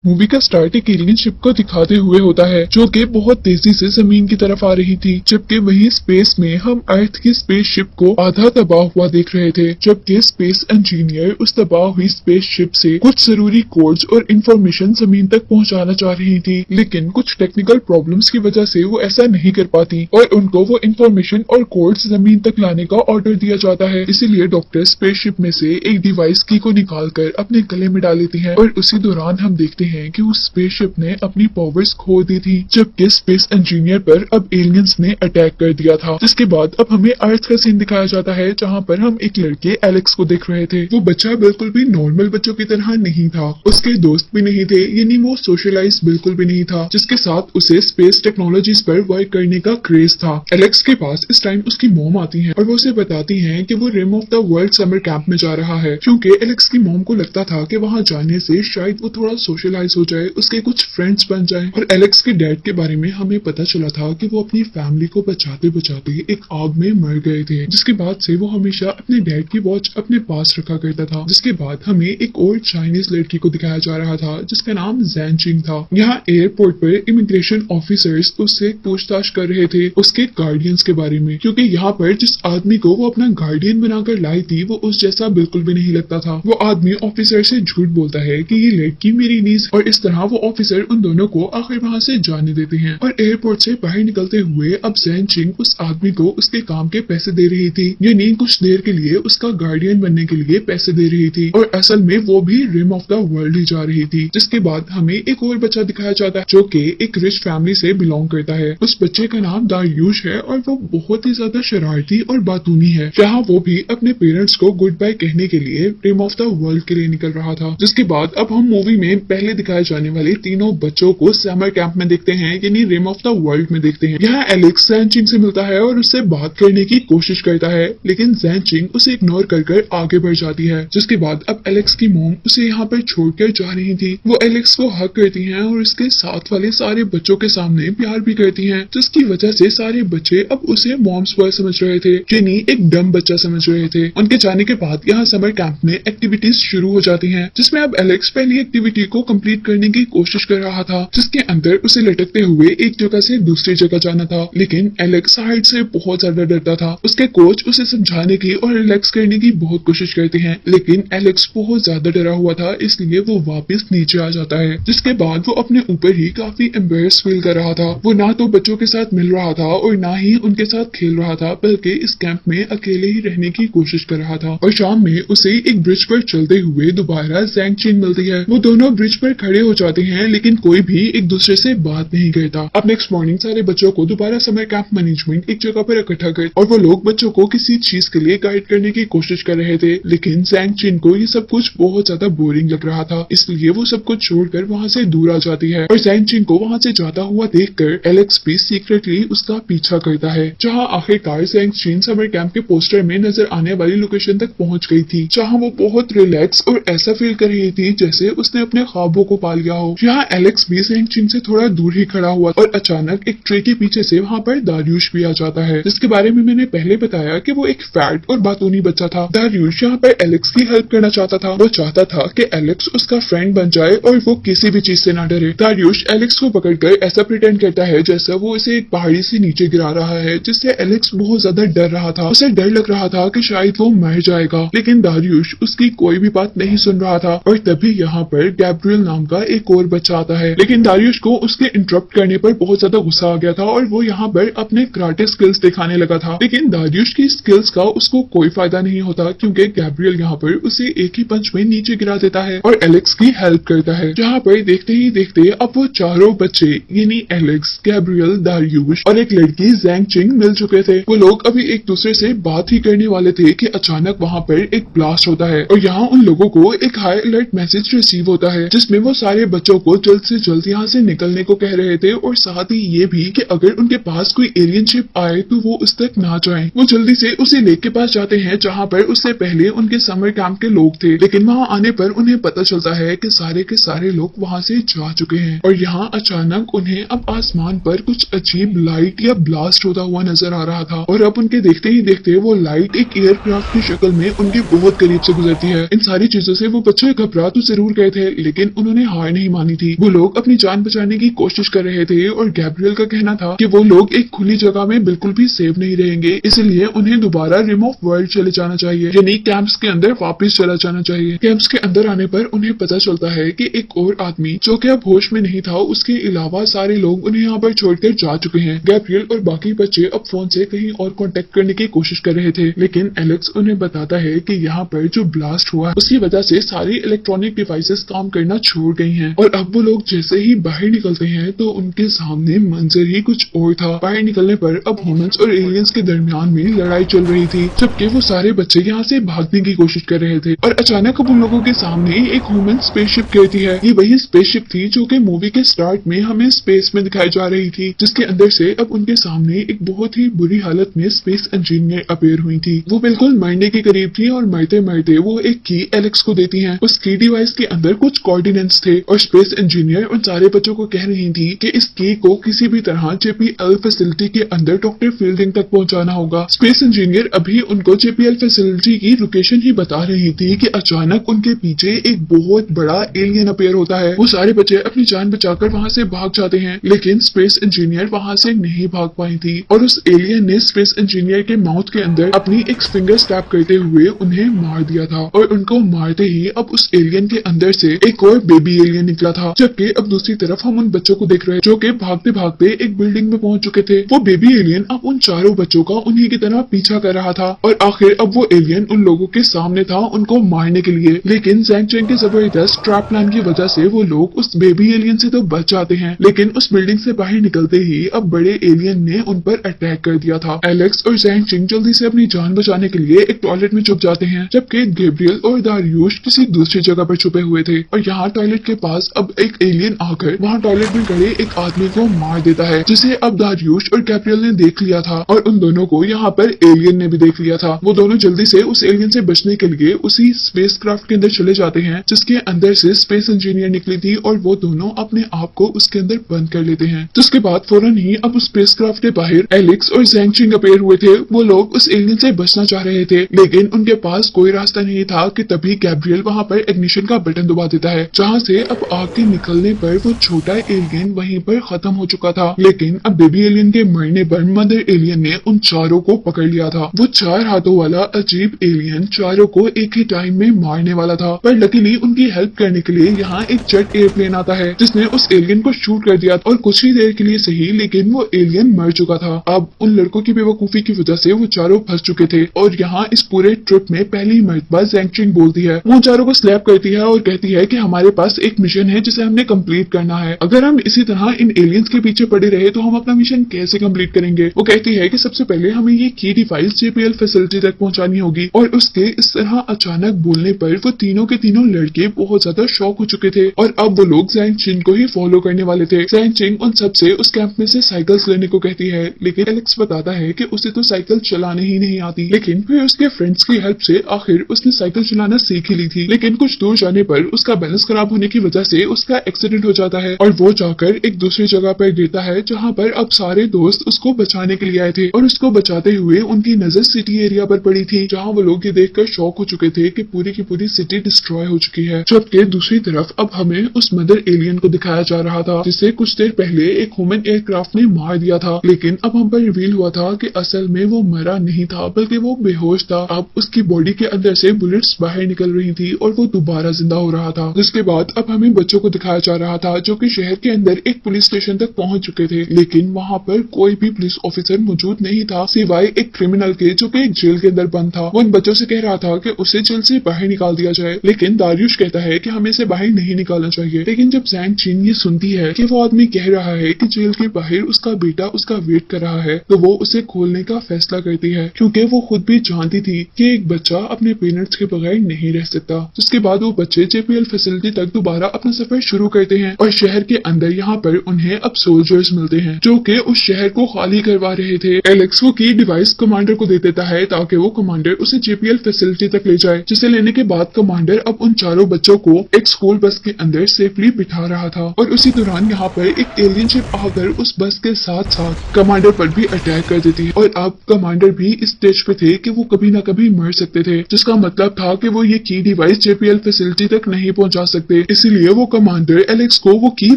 Movie का start एक alien ship को दिखाते हुए होता है जो कि बहुत तेजी से जमीन की तरफ आ रही थी, जबकि वहीं स्पेस में हम अर्थ की स्पेस शिप को आधा तबाह हुआ देख रहे थे। जबकि स्पेस इंजीनियर उस तबाह हुई स्पेस शिप से कुछ जरूरी कोड्स और इंफॉर्मेशन जमीन तक पहुंचाना चाह रही थी, लेकिन कुछ टेक्निकल प्रॉब्लम्स की वजह से वो ऐसा नहीं कर पाती और उनको वो इंफॉर्मेशन और कोड्स जमीन तक लाने का ऑर्डर दिया जाता है। इसीलिए डॉक्टर स्पेस शिप में से एक डिवाइस की को निकालकर अपने गले में डाल लेती है और उसी दौरान हम देखते हैं कि उस स्पेसशिप ने अपनी पावर्स खो दी थी, जबकि स्पेस इंजीनियर पर अब एलियंस ने अटैक कर दिया था। जिसके बाद अब हमें अर्थ का सीन दिखाया जाता है जहां पर हम एक लड़के एलेक्स को देख रहे थे। वो बच्चा बिल्कुल भी नॉर्मल बच्चों की तरह नहीं था, उसके दोस्त भी नहीं थे, यानी वो सोशलाइज बिल्कुल भी नहीं था, जिसके साथ उसे स्पेस टेक्नोलॉजीज पर वर्क करने का क्रेज था। एलेक्स के पास इस टाइम उसकी मॉम आती है और वो उसे बताती है कि वो rim of the world summer camp में जा रहा है, क्योंकि एलेक्स की मॉम को लगता था कि वहां जाने से शायद वो थोड़ा सोशलाइज हो जाए, उसके कुछ फ्रेंड्स बन जाए। और एलेक्स के डैड के बारे में हमें पता चला था कि वो अपनी फैमिली को बचाते बचाते एक आग में मर गए थे, जिसके बाद से वो हमेशा अपने डैड की वॉच अपने पास रखा करता था। जिसके बाद हमें एक और चाइनीज लड़की को दिखाया जा रहा था जिसका नाम जैन चिंग था। यहाँ एयरपोर्ट पर इमिग्रेशन ऑफिसर्स उससे पूछताछ कर रहे थे उसके गार्डियंस के बारे में, क्योंकि यहाँ पर जिस आदमी को वो अपना गार्डियन बनाकर लाई थी वो उस जैसा बिल्कुल भी नहीं लगता था। वो आदमी ऑफिसर से झूठ बोलता है कि ये लड़की मेरी नीज, और इस तरह वो ऑफिसर उन दोनों को आखिर वहां से जाने देते हैं। और एयरपोर्ट से बाहर निकलते हुए अब जैन चिंग उस आदमी को उसके काम के पैसे दे रही थी, यानी कुछ देर के लिए उसका गार्डियन बनने के लिए पैसे दे रही थी, और असल में वो भी रिम ऑफ द वर्ल्ड ही जा रही थी। जिसके बाद हमें एक और बच्चा दिखाया जाता है जो कि एक रिच फैमिली से बिलोंग करता है। उस बच्चे का नाम दारियुश है और वो बहुत ही ज्यादा शरारती और बातूनी है। जहाँ वो भी अपने पेरेंट्स को गुड बाय कहने के लिए रिम ऑफ द वर्ल्ड के लिए निकल रहा था। जिसके बाद अब हम मूवी में पहले दिखाए जाने वाले तीनों बच्चों को समर कैंप में देखते हैं, यानी रिम ऑफ द वर्ल्ड में देखते हैं। यहाँ एलेक्स जैन चिंग से मिलता है और उससे बात करने की कोशिश करता है, लेकिन जैन चिंग उसे इग्नोर कर आगे बढ़ जाती है। जिसके बाद अब एलेक्स की मोम उसे यहाँ पर छोड़कर जा रही थी। वो एलेक्स को हक करती हैं और उसके साथ वाले सारे बच्चों के सामने प्यार भी करती हैं, जिसकी वजह से सारे बच्चे अब उसे मॉम्स बॉय समझ रहे थे, यानी एक डम बच्चा समझ रहे थे। उनके जाने के बाद यहाँ समर कैंप में एक्टिविटीज शुरू हो जाती हैं, जिसमें अब एलेक्स पहली एक्टिविटी को कंप्लीट करने की कोशिश कर रहा था, जिसके अंदर उसे लटकते हुए एक जगह से दूसरी जगह जाना था। लेकिन एलेक्स हाइट से बहुत ज्यादा डरता था। उसके कोच उसे समझाने की और रिलैक्स करने की बहुत कोशिश करते हैं, लेकिन एलेक्स बहुत ज्यादा डरा हुआ था, इसलिए वो वापस नीचे आ जाता है। जिसके बाद वो अपने ऊपर ही काफी एम्बेरस फील कर रहा था। वो ना तो बच्चों के साथ मिल रहा था और ना ही उनके साथ खेल रहा था, बल्कि इस कैंप में अकेले ही रहने की कोशिश कर रहा था। और शाम में उसे एक ब्रिज पर चलते हुए दोबारा जैंग चिंग मिलती है। वो दोनों ब्रिज पर खड़े हो जाते हैं, लेकिन कोई भी एक दूसरे से बात नहीं करता। अब नेक्स्ट मॉर्निंग सारे बच्चों को दोबारा समर कैंप मैनेजमेंट एक जगह पर इकट्ठा कर और वो लोग बच्चों को किसी चीज के लिए गाइड करने की कोशिश कर रहे थे, लेकिन जैंग चिन को ये सब कुछ बहुत ज्यादा बोरिंग लग रहा था, इसलिए वो सब कुछ छोड़कर वहाँ से दूर आ जाती है। और जैंग चिन को वहाँ से जाता हुआ देखकर एलेक्स भी सीक्रेटली उसका पीछा करता है। जहाँ आखिरकार जैंग चिन समर कैंप के पोस्टर में नजर आने वाली लोकेशन तक पहुंच गई थी, जहाँ वो बहुत रिलैक्स और ऐसा फील कर रही थी जैसे उसने अपने ख्वाबों को पा लिया हो। यहाँ एलेक्स भी जैंग चिन से थोड़ा दूर ही खड़ा हुआ और अचानक एक ट्रे के पीछे से वहाँ पर दारियुश भी आ जाता है, जिसके बारे में मैंने पहले बताया कि वो एक फैट और बातूनी बच्चा था। दारियुश यहाँ पर एलेक्स की हेल्प करना चाहता था। वो चाहता था कि एलेक्स उसका फ्रेंड बन जाए और वो किसी भी चीज से ना डरे। दारियुश एलेक्स को पकड़कर ऐसा प्रिटेंड करता है जैसा वो इसे एक पहाड़ी से नीचे गिरा रहा है, जिससे एलेक्स बहुत ज्यादा डर रहा था। उसे डर लग रहा था कि शायद वो मर जाएगा, लेकिन दारियुश उसकी कोई भी बात नहीं सुन रहा था। और तभी यहाँ पर गैब्रियल नाम का एक और बच्चा आता है, लेकिन दारियुश को उसके इंटरप्ट करने पर बहुत ज्यादा गुस्सा आ गया था और वो यहाँ पर अपने कराटे स्किल्स दिखाने लगा था। लेकिन दारियुश की स्किल्स का उसको कोई फायदा नहीं होता, क्योंकि गैब्रियल यहाँ पर उसे एक ही पंच में नीचे गिरा देता है और एलेक्स की हेल्प करता है। जहाँ पर देखते ही देखते अब वो चारों बच्चे यानी एलेक्स, गैब्रियल, दारियुश और एक लड़की जैंग चिंग मिल चुके थे। वो लोग अभी एक दूसरे से बात ही करने वाले थे कि अचानक वहाँ पर एक ब्लास्ट होता है और यहाँ उन लोगों को एक हाई अलर्ट मैसेज रिसीव होता है, जिसमें वो सारे बच्चों को जल्द से जल्द यहाँ से निकलने को कह रहे थे और साथ ही ये भी कि अगर उनके पास कोई एलियन शिप आए तो वो उस तक ना जाएं। वो जल्दी से उसी लेक के पास जाते हैं जहाँ पर उससे पहले उनके समर कैंप के लोग थे, लेकिन वहाँ आने पर उन्हें पता चलता है कि सारे के सारे लोग वहाँ से जा चुके हैं। और यहाँ अचानक उन्हें अब आसमान पर कुछ अजीब लाइट या ब्लास्ट होता हुआ नजर आ रहा था और अब उनके देखते ही देखते वो लाइट एक एयरक्राफ्ट की शक्ल में उनके बहुत करीब से गुजरती है। इन सारी चीजों से वो बच्चे घबरा तो जरूर गए थे, लेकिन उन्होंने उन्होंने हार नहीं मानी थी। वो लोग अपनी जान बचाने की कोशिश कर रहे थे और गैब्रियल का कहना था कि वो लोग एक खुली जगह में बिल्कुल भी सेफ नहीं रहेंगे, इसलिए उन्हें दोबारा रिम ऑफ वर्ल्ड चले जाना चाहिए, यानी कैंप्स के अंदर वापस चला जाना चाहिए। कैंप्स के अंदर आने पर उन्हें पता चलता है कि एक और आदमी जो कि अब होश में नहीं था, उसके अलावा सारे लोग उन्हें यहाँ पर छोड़कर जा चुके हैं। गैब्रियल और बाकी बच्चे अब फोन से कहीं और कांटेक्ट करने की कोशिश कर रहे थे, लेकिन एलेक्स उन्हें बताता है कि यहाँ पर जो ब्लास्ट हुआ उसकी वजह से सारी इलेक्ट्रॉनिक डिवाइसेस काम करना छोड़ गई हैं और अब वो लोग जैसे ही बाहर निकलते हैं तो उनके सामने मंजर ही कुछ और था। बाहर निकलने पर अब ह्यूमंस और एलियंस के दरमियान में लड़ाई चल रही थी, जबकि वो सारे बच्चे यहाँ से भागने की कोशिश कर रहे थे और अचानक अब उन लोगों के सामने एक ह्यूमन स्पेसशिप गिरती है। ये वही स्पेसशिप थी जो कि मूवी के स्टार्ट में हमें स्पेस में दिखाई जा रही थी, जिसके अंदर से अब उनके सामने एक बहुत ही बुरी हालत में स्पेस इंजीनियर अपीयर हुई थी। वो बिल्कुल मरने के करीब थी और मरते मरते वो एक की एलेक्स को देती हैं। उस की डिवाइस के अंदर कुछ कोऑर्डिनेट्स थे और स्पेस इंजीनियर उन सारे बच्चों को कह रही थी कि इस की को किसी भी तरह जेपीएल फैसिलिटी के अंदर डॉक्टर फील्डिंग तक पहुंचाना होगा। स्पेस इंजीनियर अभी उनको जेपीएल फैसिलिटी की लोकेशन ही बता रही थी कि अचानक उनके पीछे एक बहुत बड़ा एलियन अपीयर होता है। वो सारे बच्चे अपनी जान बचाकर वहां से भाग जाते हैं, लेकिन स्पेस इंजीनियर वहां से नहीं भाग पाई थी और उस एलियन ने स्पेस इंजीनियर के माउथ के अंदर अपनी एक फिंगर स्टैप करते हुए उन्हें मार दिया था और उनको मारते ही अब उस एलियन के अंदर से एक और बेबी एलियन निकला था। जबकि अब दूसरी तरफ हम उन बच्चों को देख रहे हैं जो कि भागते भागते एक बिल्डिंग में पहुंच चुके थे। वो बेबी एलियन अब उन चारों बच्चों का उन्हीं की तरह पीछा कर रहा था और आखिर अब वो एलियन उन लोगों के सामने था उनको मारने के लिए, लेकिन ज़ैंग चेंग के जबरदस्त ट्रैप प्लान की वजह से वो लोग उस बेबी एलियन से तो बच जाते हैं, लेकिन उस बिल्डिंग से बाहर निकलते ही अब बड़े एलियन ने उन पर अटैक कर दिया था। एलेक्स और ज़ैंग चेंग जल्दी से अपनी जान बचाने के लिए एक टॉयलेट में छुप जाते हैं, जबकि गैब्रियल और दारियुश किसी दूसरी जगह पर छुपे हुए थे और यहाँ टॉयलेट के पास अब एक एलियन आकर वहाँ टॉयलेट में खड़े एक आदमी को मार देता है, जिसे अब दारियुश और गैब्रियल ने देख लिया था और उन दोनों को यहाँ पर एलियन ने भी देख लिया था। वो दोनों जल्दी से उस एलियन से बचने के लिए उसी स्पेस क्राफ्ट के अंदर चले जाते हैं जिसके अंदर से स्पेस इंजीनियर निकली थी और वो दोनों अपने आप को उसके अंदर बंद कर लेते हैं। जिसके बाद फौरन ही अब उस स्पेस क्राफ्ट के बाहर एलेक्स और ज़ैंग चेंग अपीयर हुए थे। वो लोग उस एलियन से बचना चाह रहे थे, लेकिन उनके पास कोई रास्ता नहीं था कि तभी गैब्रियल वहाँ पर इग्निशन का बटन दबा देता है, जहाँ से अब आग के निकलने पर वो छोटा एलियन वहीं पर खत्म हो चुका था। लेकिन अब बेबी एलियन के मरने पर मदर एलियन ने उन चारों को पकड़ लिया था। वो 4 हाथों वाला अजीब एलियन चारों को एक ही टाइम में मारने वाला था, पर लकीली उनकी हेल्प करने के लिए यहाँ एक जेट एयरप्लेन आता है जिसने उस एलियन को शूट कर दिया और कुछ ही देर के लिए सही, लेकिन वो एलियन मर चुका था। अब उन लड़कों की बेवकूफी की वजह से वो चारों फंस चुके थे और यहाँ इस पूरे ट्रिप में पहली मर्तबा ज़ैंग चेंग बोलती है। वो चारों को स्लैप करती है और कहती है कि हमारे पास एक मिशन है जिसे हमने कंप्लीट करना है। अगर हम इसी तरह इन एलियंस के पीछे पड़े रहे तो हम अपना मिशन कैसे कंप्लीट करेंगे। वो कहती है कि सबसे पहले हमें ये की डिवाइस जेपीएल फैसिलिटी तक पहुंचानी होगी और उसके इस तरह अचानक बोलने पर वो तीनों के तीनों लड़के बहुत ज्यादा शॉक हो चुके थे और अब वो लोग ज़ैंग चेंग को ही फॉलो करने वाले थे। ज़ैंग चेंग उन सबसे उस कैंप में से साइकिल्स लेने को कहती है, लेकिन एलेक्स बताता है कि उसे तो साइकिल चलाने ही नहीं आती, लेकिन फिर उसके फ्रेंड्स की हेल्प से आखिर उसने साइकिल चलाना सीख ही ली थी। लेकिन कुछ दूर जाने पर उसका बैलेंस खराब होने की वजह से उसका एक्सीडेंट हो जाता है और वो जाकर एक दूसरी जगह पर गिरता है जहाँ पर अब सारे दोस्त उसको बचाने के लिए आए थे और उसको बचाते हुए उनकी नजर सिटी एरिया पर पड़ी थी, जहाँ वो लोग ये देखकर शॉक हो चुके थे कि पूरी की पूरी सिटी डिस्ट्रॉय हो चुकी है। जबकि दूसरी तरफ अब हमें उस मदर एलियन को दिखाया जा रहा था जिसे कुछ देर पहले एक ह्यूमन एयरक्राफ्ट ने मार दिया था, लेकिन अब हम पर रिवील हुआ था कि असल में वो मरा नहीं था बल्कि वो बेहोश था। अब उसकी बॉडी के अंदर से बुलेट्स बाहर निकल रही थी और वो दोबारा जिंदा हो रहा था। जिसके बाद अब हमें बच्चों को दिखाया जा रहा था जो कि शहर के अंदर एक पुलिस स्टेशन तक पहुंच चुके थे, लेकिन वहाँ पर कोई भी पुलिस ऑफिसर मौजूद नहीं था सिवाय एक क्रिमिनल के जो कि एक जेल के अंदर बंद था। वो उन बच्चों से कह रहा था कि उसे जेल से बाहर निकाल दिया जाए, लेकिन दारियुश कहता है कि हमें इसे बाहर नहीं निकालना चाहिए। लेकिन जब ज़ैंग चेंग ये सुनती है कि वो आदमी कह रहा है कि जेल के बाहर उसका बेटा उसका वेट कर रहा है, तो वो उसे खोलने का फैसला करती है, क्योंकि वो खुद भी जानती थी कि एक बच्चा अपने पेरेंट्स के बगैर नहीं रह सकता। जिसके बाद वो बच्चे जेपीएल फैसिलिटी तक दोबारा अपना सफर शुरू करते हैं और शहर के अंदर यहाँ पर उन्हें अब सोल्जर्स मिलते हैं जो कि उस शहर को खाली करवा रहे थे। एलेक्स वो की डिवाइस कमांडर को दे देता है ताकि वो कमांडर उसे जेपीएल फैसिलिटी तक ले जाए, जिसे लेने के बाद कमांडर अब उन चारों बच्चों को एक स्कूल बस के अंदर सेफली बिठा रहा था और उसी दौरान यहाँ पर एक एलियन शिप आकर उस बस के साथ साथ कमांडर पर भी अटैक कर देती है और अब कमांडर भी इस स्टेज पे थे कि वो कभी ना कभी मर सकते थे, जिसका मतलब था कि वो ये की डिवाइस जेपीएल फैसिलिटी तक नहीं पहुंचा सकते। इसीलिए वो कमांडर एलेक्स को वो की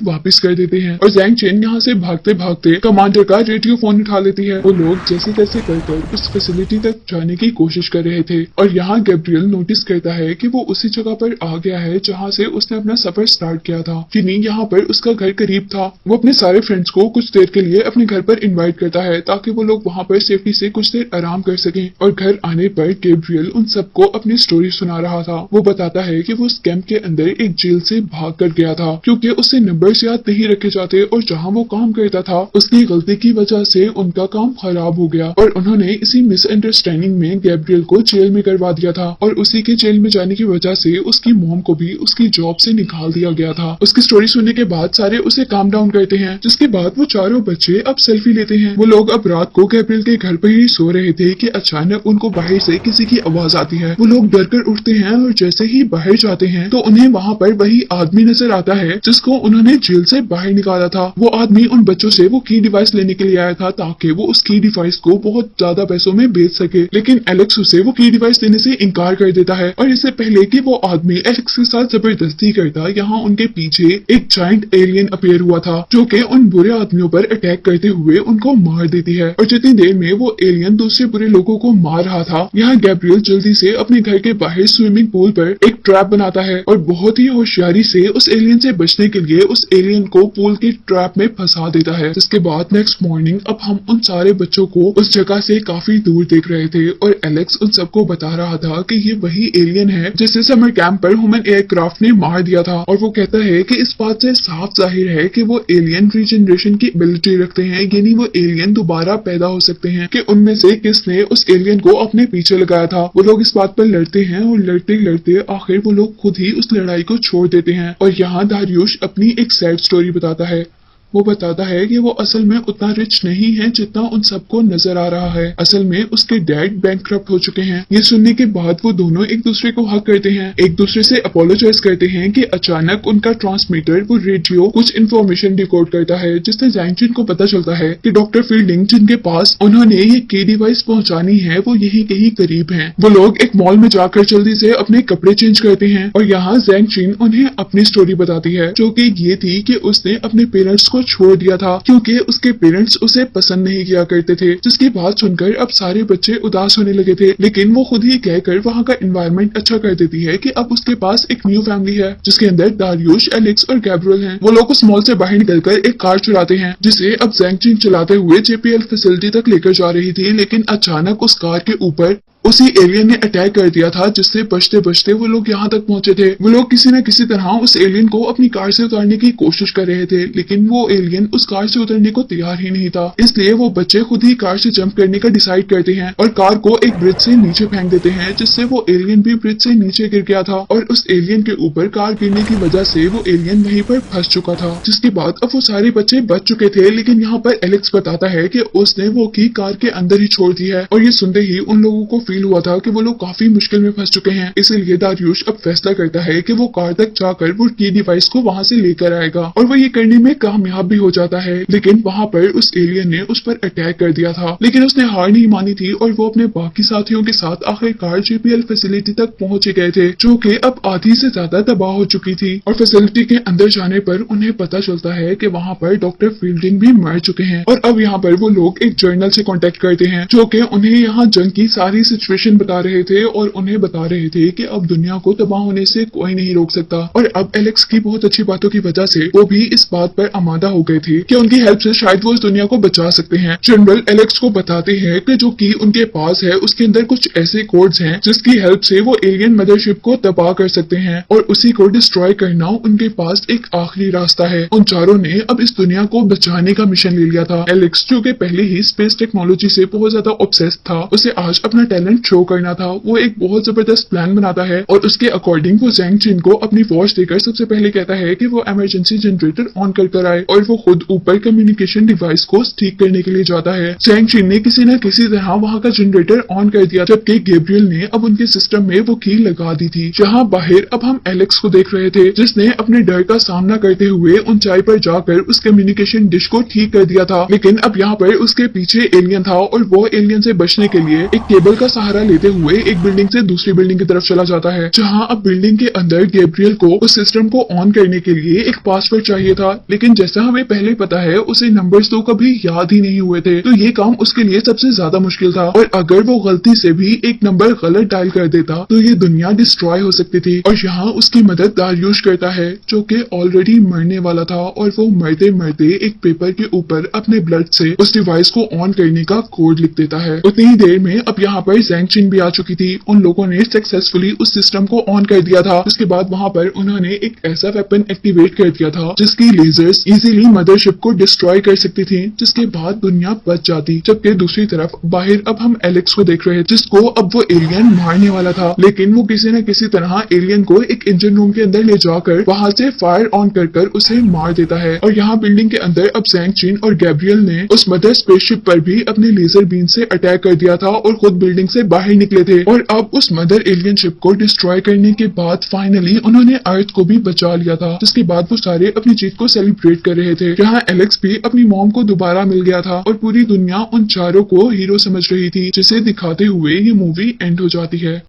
वापस कर देते हैं और जैंग चेन यहाँ से भागते भागते कमांडर का रेडियो फोन उठा लेती है। वो लोग जैसे तैसे कर उस फैसिलिटी तक जाने की कोशिश कर रहे थे और यहाँ गैब्रियल नोटिस करता है कि वो उसी जगह पर आ गया है जहाँ से उसने अपना सफर स्टार्ट किया था। यानी यहाँ पर उसका घर करीब था। वो अपने सारे फ्रेंड्स को कुछ देर के लिए अपने घर पर इनवाइट करता है ताकि वो लोग वहाँ पर सेफ्टी से कुछ देर आराम कर सकें। और घर आने पर गैब्रियल उन सबको अपनी स्टोरी सुना रहा था। वो बताता है कि वो उस कैंप के अंदर एक जेल से भाग कर गया था क्योंकि उससे नंबर्स याद नहीं रखे जाते और जहाँ वो काम करता था उसकी गलती की वजह से उनका काम खराब हो गया और उन्होंने इसी मिसअंडरस्टैंडिंग में गैब्रियल को जेल में करवा दिया था और उसी के जेल में जाने की वजह से उसकी मॉम को भी उसकी जॉब से निकाल दिया गया था। उसकी स्टोरी सुनने के बाद सारे उसे काम डाउन करते हैं, जिसके बाद वो चारों बच्चे अब सेल्फी लेते हैं। वो लोग अब रात को गैब्रियल के घर पर ही सो रहे थे कि अचानक उनको बाहर से किसी की आवाज आती है। वो लोग डर कर उठते हैं और जैसे ही बाहर जाते हैं तो उन्हें वहाँ पर वही आदमी नजर आता है जिसको उन्होंने जेल से बाहर निकाला था। वो आदमी उन बच्चों से वो की डिवाइस लेने के लिए आया था ताकि वो उस की डिवाइस को बहुत ज्यादा पैसों में बेच सके, लेकिन एलेक्स उसे वो की डिवाइस देने से इनकार कर देता है। और इससे पहले कि वो आदमी एलेक्स के साथ जबरदस्ती करता, यहाँ उनके पीछे एक जायंट एलियन अपीयर हुआ था जो कि उन बुरे आदमियों पर अटैक करते हुए उनको मार देती है। और जितनी देर में वो एलियन दूसरे बुरे लोगों को मार रहा था, यहाँ गैब्रियल जल्दी से अपने घर के बाहर स्विमिंग पूल पर एक ट्रैप बनाता है और बहुत ही होशियारी से उस एलियन से बचने के लिए उस एलियन को पूल के ट्रैप में फंसा देता है। जिसके बाद नेक्स्ट मॉर्निंग अब हम उन सारे बच्चों को उस जगह से काफी दूर देख रहे थे और एलेक्स उन सबको बता रहा था कि ये वही एलियन है जिसे समर कैंप पर ह्यूमन एयरक्राफ्ट ने मार दिया था। और वो कहता है कि इस बात से साफ जाहिर है कि वो एलियन रीजनरेशन की एबिलिटी रखते हैं, यानी वो एलियन दोबारा पैदा हो सकते हैं कि उनमें से किसने उस एलियन को अपने पीछे लगाया था। वो लोग इस बात पर लड़ते हैं और लड़ते लड़ते आखिर वो लोग खुद ही उस लड़ाई को छोड़ देते हैं। और यहाँ दारियुश अपनी एक सैड स्टोरी बताता है। वो बताता है कि वो असल में उतना रिच नहीं है जितना उन सबको नजर आ रहा है। असल में उसके डैड बैंकक्रप्ट हो चुके हैं। ये सुनने के बाद वो दोनों एक दूसरे को हक करते हैं, एक दूसरे से अपोलोजाइज करते हैं कि अचानक उनका ट्रांसमीटर वो रेडियो कुछ इन्फॉर्मेशन डिकोड करता है, जिससे जैंगचिन को पता चलता है कि डॉक्टर फील्डिंग जिनके पास उन्होंने ये की डिवाइस पहुंचानी है वो यही कहीं करीब है। वो लोग एक मॉल में जाकर जल्दी से अपने कपड़े चेंज करते हैं और यहाँ जैंगचिन उन्हें अपनी स्टोरी बताती है, जो कि ये थी कि उसने अपने पेरेंट्स को छोड़ दिया था क्योंकि उसके पेरेंट्स उसे पसंद नहीं किया करते थे। जिसकी बात सुनकर अब सारे बच्चे उदास होने लगे थे, लेकिन वो खुद ही कहकर वहाँ का एनवायरनमेंट अच्छा कर देती है कि अब उसके पास एक न्यू फैमिली है जिसके अंदर दारियुश, एलेक्स और गैब्रियल हैं। वो लोग उस मॉल से बाहर निकलकर एक कार चुराते हैं जिसे अब जैंगचिन चलाते हुए जेपीएल फैसिलिटी तक लेकर जा रही थी, लेकिन अचानक उस कार के ऊपर उसी एलियन ने अटैक कर दिया था, जिससे बचते बचते वो लोग यहाँ तक पहुंचे थे। वो लोग किसी न किसी तरह उस एलियन को अपनी कार से उतारने की कोशिश कर रहे थे, लेकिन वो एलियन उस कार से उतरने को तैयार ही नहीं था। इसलिए वो बच्चे खुद ही कार से जंप करने का डिसाइड करते हैं और कार को एक ब्रिज से नीचे फेंक देते हैं, जिससे वो एलियन भी ब्रिज से नीचे गिर गया था और उस एलियन के ऊपर कार गिरने की वजह से वो एलियन वहीं पर फंस चुका था। जिसके बाद अब वो सारे बच्चे बच चुके थे, लेकिन यहाँ पर एलेक्स बताता है कि उसने वो की कार के अंदर ही छोड़ दी है। और ये सुनते ही उन लोगों को फील हुआ था कि वो लोग काफी मुश्किल में फंस चुके हैं। इसलिए दारियुश अब फैसला करता है कि वो कार तक जाकर वो की डिवाइस को वहां से लेकर आएगा और वो ये करने में कामयाब भी हो जाता है। लेकिन वहां पर उस एलियन ने उस पर अटैक कर दिया था, लेकिन उसने हार नहीं मानी थी और वो अपने बाकी साथियों के साथ आखिरकार जेपीएल फैसिलिटी तक पहुंच गए थे, जो कि अब आधी से ज्यादा तबाह हो चुकी थी। और फैसिलिटी के अंदर जाने पर उन्हें पता चलता है कि वहां पर डॉक्टर फील्डिंग भी मर चुके हैं। और अब यहाँ पर वो लोग एक जर्नल से कॉन्टेक्ट करते हैं, जो कि उन्हें यहाँ जंग की सारी सिचुएशन बता रहे थे और उन्हें बता रहे थे कि अब दुनिया को तबाह होने से कोई नहीं रोक सकता। और अब एलेक्स की बहुत अच्छी बातों की वजह से वो भी इस बात पर आमादा हो गए थे कि उनकी हेल्प से शायद वो इस दुनिया को बचा सकते हैं। जनरल एलेक्स को बताते हैं कि जो की उनके पास है उसके अंदर कुछ ऐसे कोड्स हैं जिसकी हेल्प से वो एलियन मदरशिप को तबाह कर सकते हैं और उसी को डिस्ट्रॉय करना उनके पास एक आखिरी रास्ता है। उन चारों ने अब इस दुनिया को बचाने का मिशन ले लिया था। एलेक्स, जो कि पहले ही स्पेस टेक्नोलॉजी से बहुत ज्यादा ऑब्सेस्ड था, उसे आज अपना टैलेंट शो करना था। वो एक बहुत जबरदस्त प्लान बनाता है और उसके अकॉर्डिंग वो जैंगचिन को अपनी वॉच देकर सबसे पहले कहता है कि वो इमरजेंसी जनरेटर ऑन कर आए और वो खुद ऊपर कम्युनिकेशन डिवाइस को ठीक करने के लिए जाता है। जैंगचिन ने किसी न किसी तरह वहां का जनरेटर ऑन कर दिया, जबकि गैब्रियल ने अब उनके सिस्टम में वो की लगा दी थी। जहां बाहर अब हम एलेक्स को देख रहे थे, जिसने अपने डर का सामना करते हुए ऊंचाई पर जाकर उस कम्युनिकेशन डिश को ठीक कर दिया था। लेकिन अब यहाँ पर उसके पीछे एलियन था और वो एलियन से बचने के लिए एक केबल का सहारा लेते हुए एक बिल्डिंग से दूसरी बिल्डिंग की तरफ चला जाता है, जहां अब बिल्डिंग के अंदर गैब्रियल को उस सिस्टम को ऑन करने के लिए एक पासवर्ड चाहिए था, लेकिन जैसा हमें पहले पता है उसे नंबर्स तो कभी याद ही नहीं हुए थे, तो ये काम उसके लिए सबसे ज्यादा मुश्किल था। और अगर वो गलती से भी एक नंबर गलत डायल कर देता तो ये दुनिया डिस्ट्रॉय हो सकती थी। और यहाँ उसकी मदद दारियुश करता है, जो कि ऑलरेडी मरने वाला था, और वो मरते मरते एक पेपर के ऊपर अपने ब्लड से उस डिवाइस को ऑन करने का कोड लिख देता है। उतनी ही देर में अब यहाँ पर जैंग चिन भी आ चुकी थी। उन लोगों ने सक्सेसफुली उस सिस्टम को ऑन कर दिया था। उसके बाद वहाँ पर उन्होंने एक ऐसा वेपन एक्टिवेट कर दिया था जिसकी लेजर्स इजीली मदरशिप को डिस्ट्रॉय कर सकती थी, जिसके बाद दुनिया बच जाती। जबकि दूसरी तरफ बाहर अब हम एलेक्स को देख रहे हैं, जिसको अब वो एलियन मारने वाला था, लेकिन वो किसी न किसी तरह एलियन को एक इंजन रूम के अंदर ले जाकर वहां से फायर ऑन कर उसे मार देता है। और यहाँ बिल्डिंग के अंदर अब जैंग चिन और गैब्रियल ने उस मदर स्पेसशिप पर भी अपने लेजर बीम से अटैक कर दिया था और खुद बिल्डिंग से बाहर निकले थे। और अब उस मदर एलियन शिप को डिस्ट्रॉय करने के बाद फाइनली उन्होंने अर्थ को भी बचा लिया था, जिसके बाद वो सारे अपनी जीत को सेलिब्रेट कर रहे थे। यहाँ एलेक्स भी अपनी मॉम को दोबारा मिल गया था और पूरी दुनिया उन चारों को हीरो समझ रही थी, जिसे दिखाते हुए ये मूवी एंड हो जाती है।